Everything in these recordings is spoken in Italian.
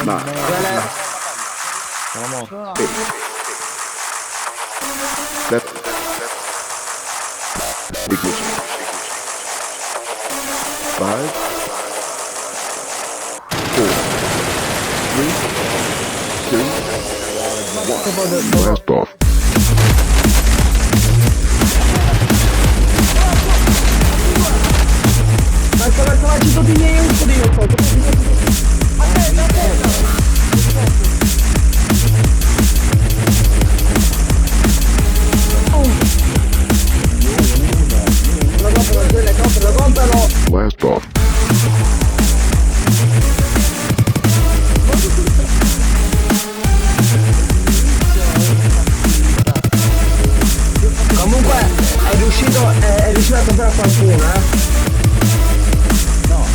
Ma. Sono morto. Left. Ignition. 5, 4, 3, 2, 1. Blast off. Marco, ci sono di un po' di attenta. Lo comprano. Blast off. Comunque è riuscito a comprare qualcuno, No,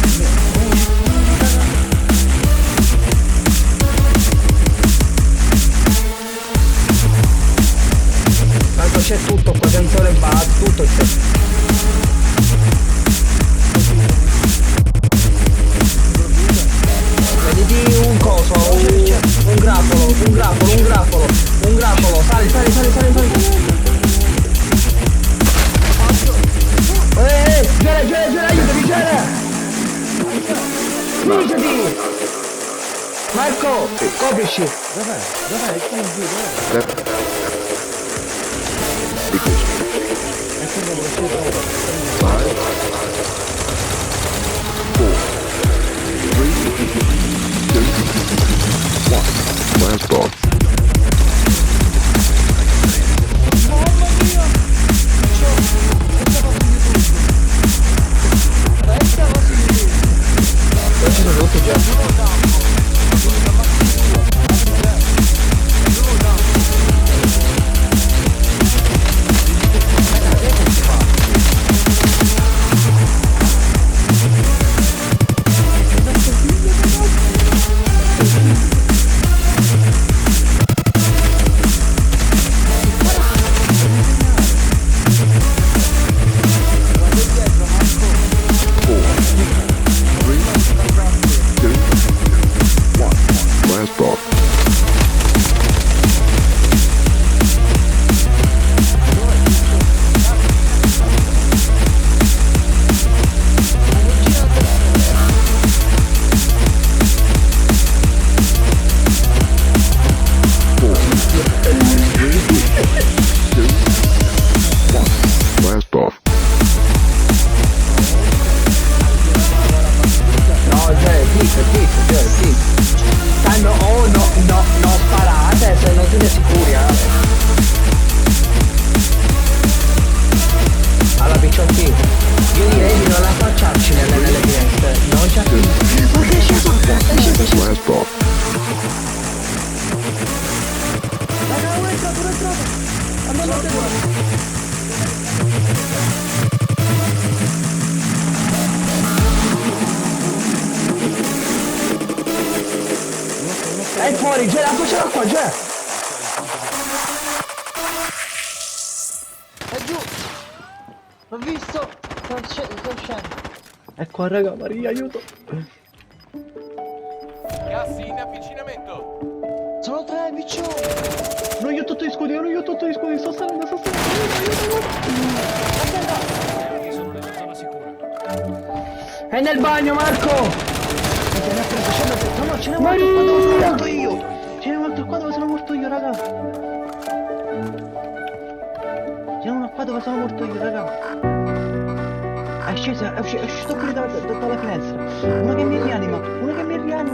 Marco, c'è tutto qua, sensore base, tutto c'è. Vediti un coso, un grappolo, sali. Gira, aiutami, gira! Spingiti! Marco, coprici! dov'è? Sono giù, dov'è? Left. Ignition. E quindi lo uscito ora. 5, 4, 3, 2, 1. Blast off. Mamma mia! Ci sono tutti già. Blast off. Blast off. No, sì. No, sparate se non siete sicuri, Alla picciotti, io direi di non affacciarci nelle finestre, non c'è più. Ma che è sceso? Blast off. È fuori, c'è qua, c'è! È giù! L'ho visto! Sto uscendo! È qua, raga, Maria, aiuto! Gas in avvicinamento. Sono tre piccioni! Non io tutto gli scudi, sto salendo, aiuto! Sono nella zona sicura. È nel bagno, Marco! No, ce n'è un altro qua dove sono morto io! Raga! C'è uno qua dove sono morto io, raga! È uscito qui dalla finestra! Uno che mi rianima!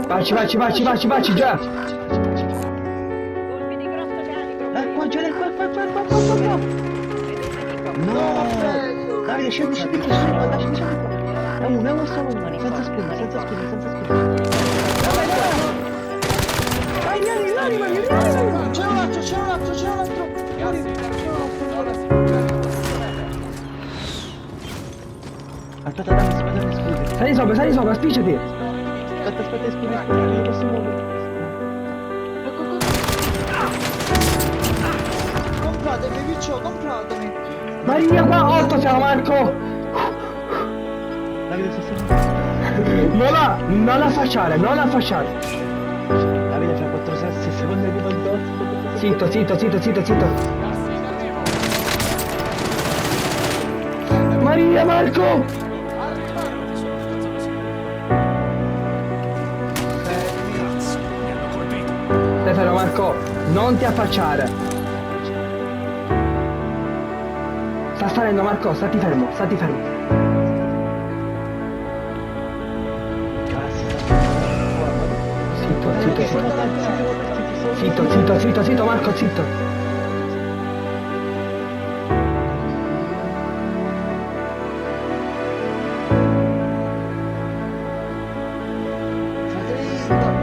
Baci, già! Qua, già, qua! No! Davide, scendi qua! È uno solo, senza scudi! Vai, vieni! C'è un altro! Gas in avvicinamento. Zona sicura. Aspetta, dammi scudi! Sali sopra, spicciati! Aspetta, scudi, non posso muovere! Compratemi, piccio, compratemi! Maria, qua 8 siamo, Marco! Davide, sto Non la affacciare! Zitto, zitto, zitto, zitto, zitto. Gas in arrivo. Maria, Marco! Arrivano. Ti sono nella zona sicura. Cazzo, mi hanno colpito. Stai fermo, Marco, non ti affacciare. Sta salendo, Marco, stati fermo, stati fermo. Zitto, zitto, zitto. Zitto, zitto, zitto, zitto, Marco, zitto.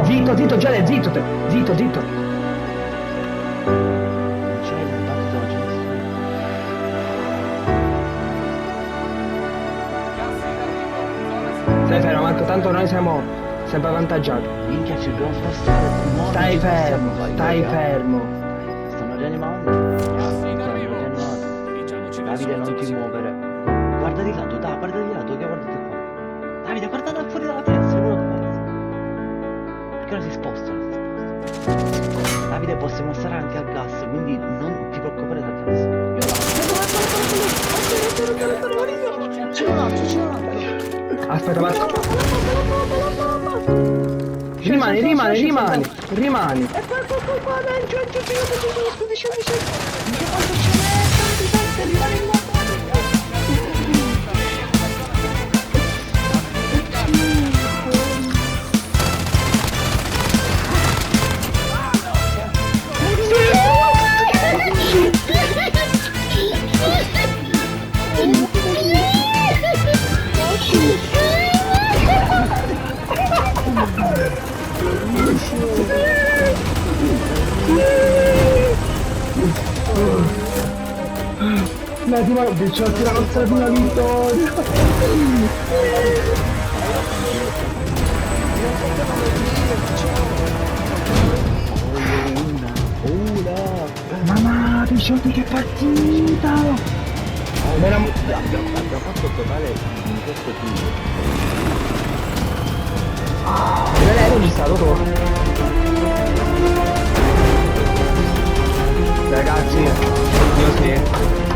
Zitto, zitto, Gele, zitto te. Zitto, zitto. Non c'è il battito, non c'è nessuno. Gas in arrivo. Zona sicura. Stai fermo, Marco, tanto noi siamo sempre avvantaggiati. Minchia, ci dobbiamo spostare. No, Stai non ci fermo, possiamo, stai raga. fermo. Stanno rianimando. Gas in Stanno arrivo. rianimando. Dirigiamoci verso Davide, la non zona ti sicura. muovere. Guarda di lato, dai, guarda di lato, che guardate qua. Davide, guarda da fuori dalla finestra, quello qua. Perché ora si sposta? Davide, possiamo stare anche al gas, quindi non ti preoccupare del gas. Aspetta, Marco. Rimani, rimani, rimani, rimani. La nostra prima vittoria. Mamma, Picciotti, che partita! Abbiamo fatto il totale di questo team. Non è registrato tu. Ragazzi, io sì.